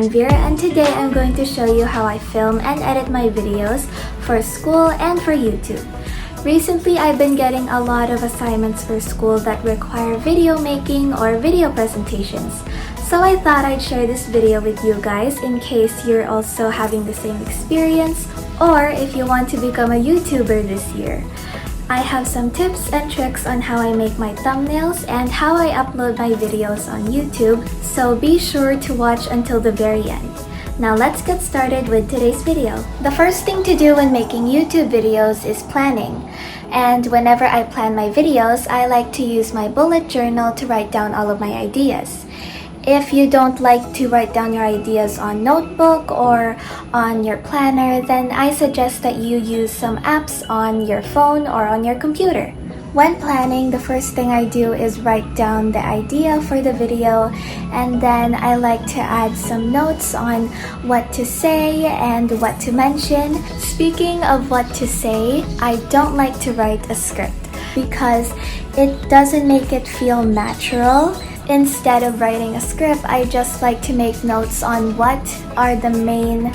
Janvier, and today I'm going to show you how I film and edit my videos for school and for YouTube. Recently, I've been getting a lot of assignments for school that require video making or video presentations. So I thought I'd share this video with you guys in case you're also having the same experience or if you want to become a YouTuber this year. I have some tips and tricks on how I make my thumbnails and how I upload my videos on YouTube, so be sure to watch until the very end. Now let's get started with today's video. The first thing to do when making YouTube videos is planning. And whenever I plan my videos, I like to use my bullet journal to write down all of my ideas. If you don't like to write down your ideas on notebook or on your planner, then I suggest that you use some apps on your phone or on your computer. When planning, the first thing I do is write down the idea for the video, and then I like to add some notes on what to say and what to mention. Speaking of what to say, I don't like to write a script because it doesn't make it feel natural. Instead of writing a script, I just like to make notes on what are the main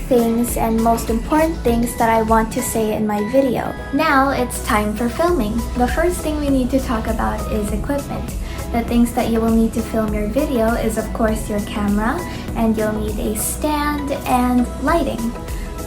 things and most important things that I want to say in my video. Now it's time for filming. The first thing we need to talk about is equipment. The things that you will need to film your video is of course your camera, and you'll need a stand and lighting.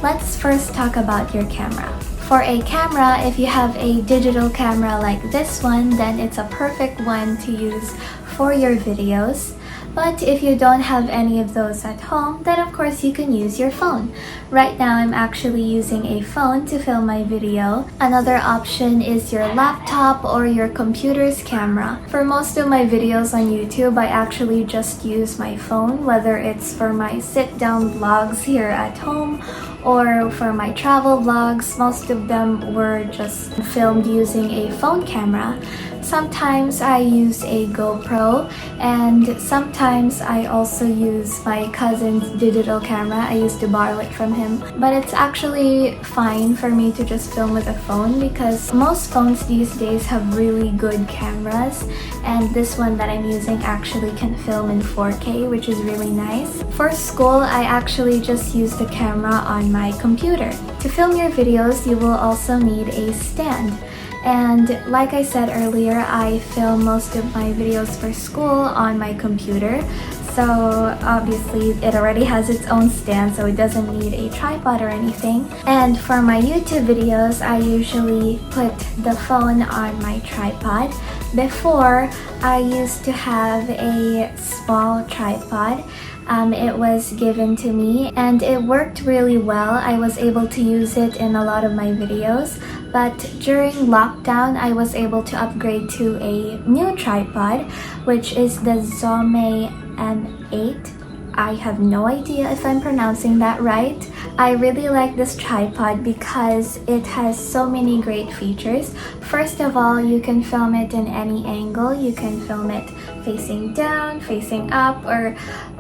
Let's first talk about your camera. For a camera, if you have a digital camera like this one, then it's a perfect one to use for your videos. But if you don't have any of those at home, then of course you can use your phone. Right now I'm actually using a phone to film my video. Another option is your laptop or your computer's camera. For most of my videos on YouTube, I actually just use my phone, whether it's for my sit-down vlogs here at home or for my travel vlogs. Most of them were just filmed using a phone camera. Sometimes I use a GoPro, and sometimes I also use my cousin's digital camera. I used to borrow it from him, but it's actually fine for me to just film with a phone because most phones these days have really good cameras, and this one that I'm using actually can film in 4K, which is really nice. For school, I actually just use the camera on my computer. To film your videos, you will also need a stand. And like I said earlier, I film most of my videos for school on my computer. So obviously it already has its own stand, so it doesn't need a tripod or anything. And for my YouTube videos, I usually put the phone on my tripod. Before, I used to have a small tripod. It was given to me and it worked really well. I was able to use it in a lot of my videos. But during lockdown, I was able to upgrade to a new tripod, which is the Zomme M8. I have no idea if I'm pronouncing that right. I really like this tripod because it has so many great features. First of all, you can film it in any angle. You can film it facing down, facing up, or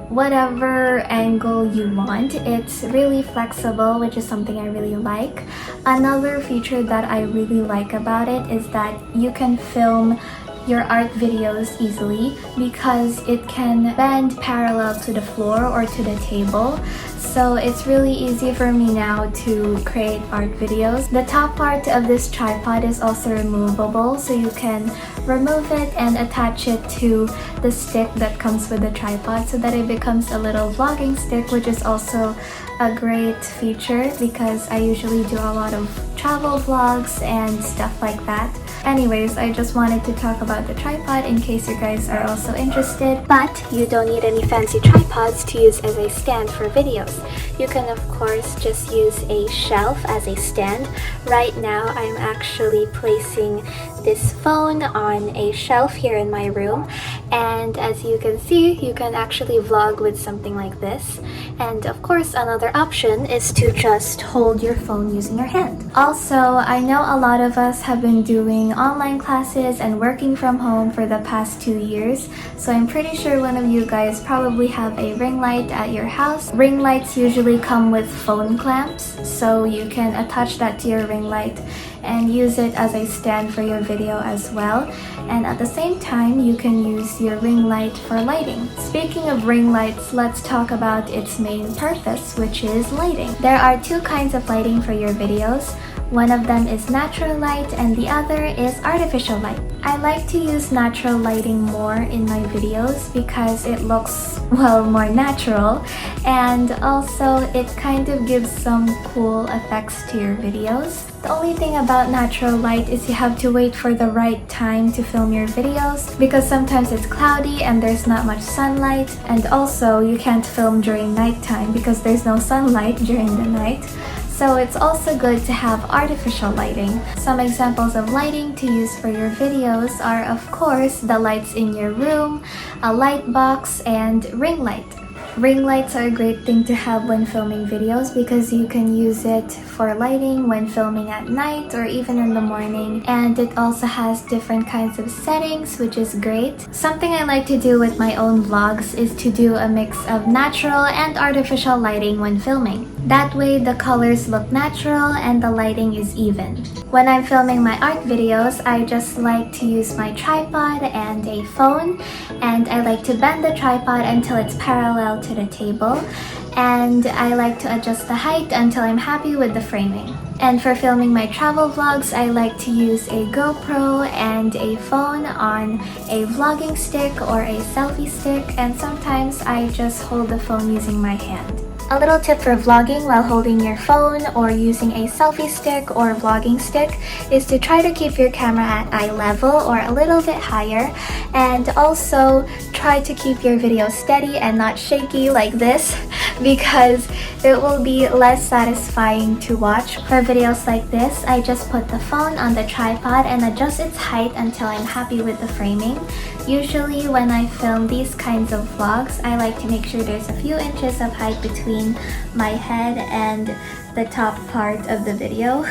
whatever angle you want. It's really flexible, which is something I really like. Another feature that I really like about it is that you can film your art videos easily because it can bend parallel to the floor or to the table. So it's really easy for me now to create art videos. The top part of this tripod is also removable, so you can remove it and attach it to the stick that comes with the tripod so that it becomes a little vlogging stick, which is also a great feature because I usually do a lot of travel vlogs and stuff like that. Anyways, I just wanted to talk about the tripod in case you guys are also interested. But you don't need any fancy tripods to use as a stand for videos. You can of course just use a shelf as a stand. Right now I'm actually placing this phone on a shelf here in my room, and as you can see, you can actually vlog with something like this. And of course, another option is to just hold your phone using your hand. Also, I know a lot of us have been doing online classes and working from home for the past 2 years, so I'm pretty sure one of you guys probably have a ring light at your house. Ring lights usually come with phone clamps, so you can attach that to your ring light and use it as a stand for your video as well. And at the same time, you can use your ring light for lighting. Speaking of ring lights, let's talk about its main purpose, which is lighting. There are 2 kinds of lighting for your videos. One of them is natural light and the other is artificial light. I like to use natural lighting more in my videos because it looks, well, more natural, and also it kind of gives some cool effects to your videos. The only thing about natural light is you have to wait for the right time to film your videos because sometimes it's cloudy and there's not much sunlight, and also you can't film during nighttime because there's no sunlight during the night. So it's also good to have artificial lighting. Some examples of lighting to use for your videos are, of course, the lights in your room, a light box, and ring light. Ring lights are a great thing to have when filming videos because you can use it for lighting when filming at night or even in the morning, and it also has different kinds of settings, which is great. Something I like to do with my own vlogs is to do a mix of natural and artificial lighting when filming. That way the colors look natural and the lighting is even. When I'm filming my art videos, I just like to use my tripod and a phone, and I like to bend the tripod until it's parallel to the table, and I like to adjust the height until I'm happy with the framing. And for filming my travel vlogs, I like to use a GoPro and a phone on a vlogging stick or a selfie stick, and sometimes I just hold the phone using my hand. A little tip for vlogging while holding your phone or using a selfie stick or vlogging stick is to try to keep your camera at eye level or a little bit higher, and also try to keep your video steady and not shaky like this because it will be less satisfying to watch. For videos like this, I just put the phone on the tripod and adjust its height until I'm happy with the framing. Usually when I film these kinds of vlogs, I like to make sure there's a few inches of height between my head and the top part of the video.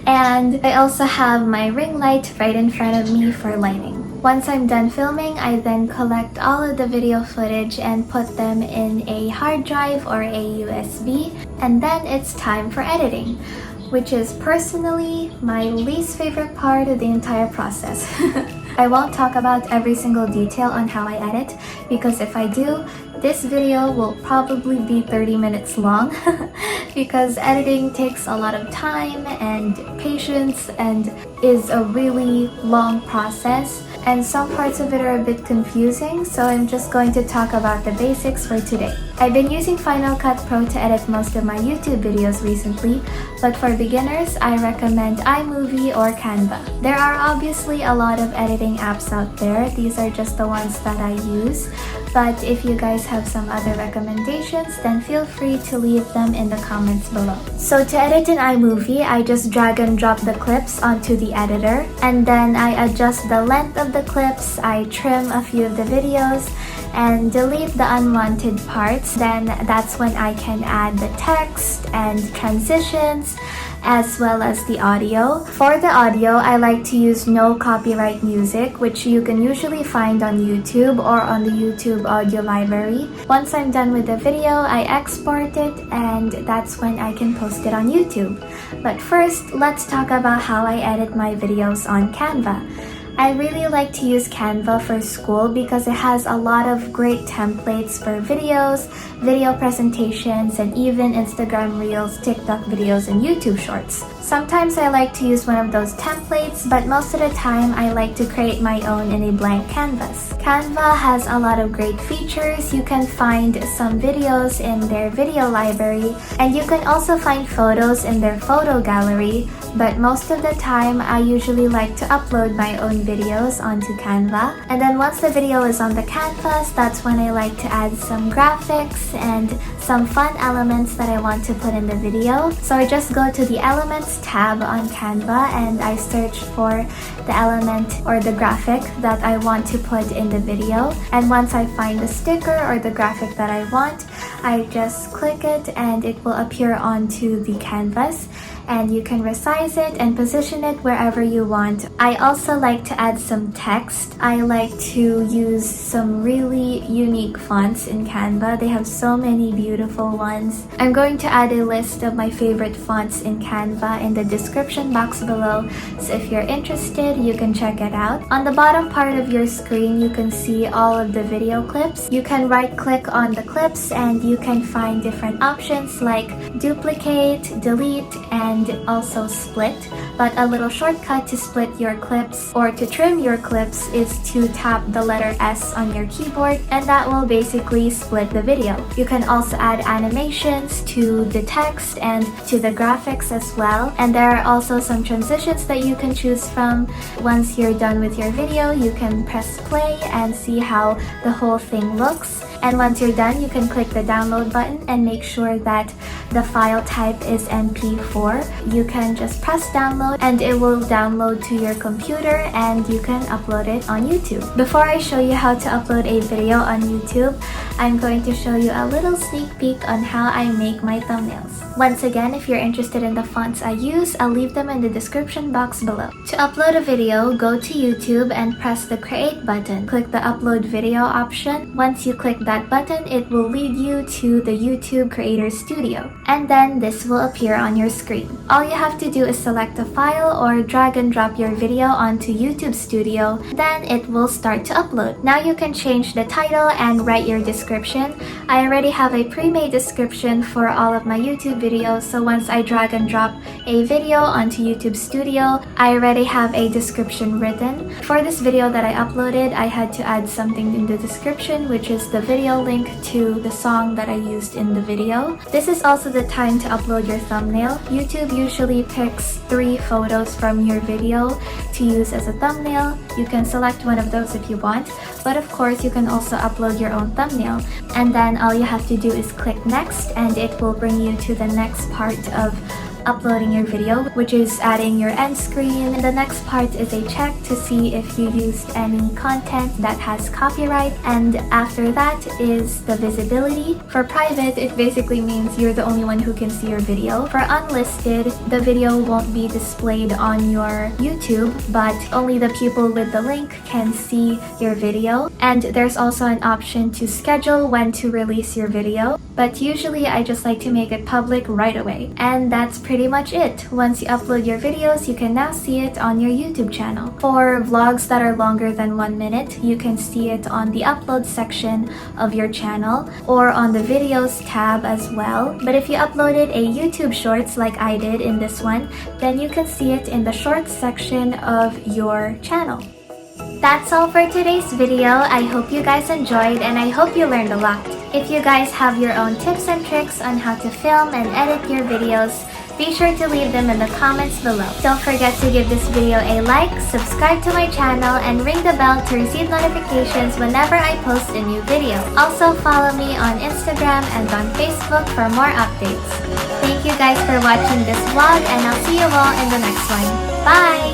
And I also have my ring light right in front of me for lighting. Once I'm done filming, I then collect all of the video footage and put them in a hard drive or a USB, and then it's time for editing, which is personally my least favorite part of the entire process. I won't talk about every single detail on how I edit because if I do, this video will probably be 30 minutes long because editing takes a lot of time and patience and is a really long process, and some parts of it are a bit confusing, so I'm just going to talk about the basics for today. I've been using Final Cut Pro to edit most of my YouTube videos recently, but for beginners, I recommend iMovie or Canva. There are obviously a lot of editing apps out there. These are just the ones that I use, but if you guys have some other recommendations, then feel free to leave them in the comments below. So to edit in iMovie, I just drag and drop the clips onto the editor, and then I adjust the length of the clips, I trim a few of the videos, and delete the unwanted parts. Then that's when I can add the text and transitions as well as the audio. For the audio, I like to use no copyright music, which you can usually find on YouTube or on the YouTube audio library. Once I'm done with the video, I export it, and that's when I can post it on YouTube. But first, let's talk about how I edit my videos on Canva. I really like to use Canva for school because it has a lot of great templates for videos, video presentations, and even Instagram Reels, TikTok videos, and YouTube Shorts. Sometimes I like to use one of those templates, but most of the time I like to create my own in a blank canvas. Canva has a lot of great features. You can find some videos in their video library, and you can also find photos in their photo gallery, but most of the time I usually like to upload my own videos onto Canva. And then once the video is on the canvas, that's when I like to add some graphics and some fun elements that I want to put in the video. So I just go to the Elements tab on Canva and I search for the element or the graphic that I want to put in the video. And once I find the sticker or the graphic that I want, I just click it and it will appear onto the canvas. and you can resize it and position it wherever you want. I also like to add some text. I like to use some really unique fonts in Canva. They have so many beautiful ones. I'm going to add a list of my favorite fonts in Canva in the description box below, so if you're interested, you can check it out. On the bottom part of your screen, you can see all of the video clips. You can right-click on the clips and you can find different options like duplicate, delete, and also split. But a little shortcut to split your clips or to trim your clips is to tap the letter S on your keyboard, and that will basically split the video. You can also add animations to the text and to the graphics as well. And there are also some transitions that you can choose from. Once you're done with your video, you can press play and see how the whole thing looks. And once you're done, you can click the download button and make sure that the file type is MP4. You can just press download and it will download to your computer and you can upload it on YouTube. Before I show you how to upload a video on YouTube, I'm going to show you a little sneak peek on how I make my thumbnails. Once again, if you're interested in the fonts I use, I'll leave them in the description box below. To upload a video, go to YouTube and press the create button. Click the upload video option. Once you click that button, it will lead you to the YouTube Creator Studio. And then this will appear on your screen. All you have to do is select a file or drag and drop your video onto YouTube Studio. Then it will start to upload. Now you can change the title and write your description. I already have a pre-made description for all of my YouTube videos, so once I drag and drop a video onto YouTube Studio, I already have a description written. For this video that I uploaded, I had to add something in the description, which is the video link to the song that I used in the video. This is also the time to upload your thumbnail. YouTube usually picks 3 photos from your video to use as a thumbnail. You can select one of those if you want, but of course you can also upload your own thumbnail. And then all you have to do is click next and it will bring you to the next part of uploading your video, which is adding your end screen. And the next part is a check to see if you used any content that has copyright, and after that is the visibility. For private, it basically means you're the only one who can see your video. For unlisted, the video won't be displayed on your YouTube, but only the people with the link can see your video. And there's also an option to schedule when to release your video, but usually I just like to make it public right away. And that's pretty much it. Once you upload your videos, you can now see it on your YouTube channel. For vlogs that are longer than 1 minute, you can see it on the upload section of your channel or on the videos tab as well. But if you uploaded a YouTube shorts like I did in this one, then you can see it in the shorts section of your channel. That's all for today's video. I hope you guys enjoyed and I hope you learned a lot. If you guys have your own tips and tricks on how to film and edit your videos, be sure to leave them in the comments below. Don't forget to give this video a like, subscribe to my channel, and ring the bell to receive notifications whenever I post a new video. Also follow me on Instagram and on Facebook for more updates. Thank you guys for watching this vlog and I'll see you all in the next one. Bye!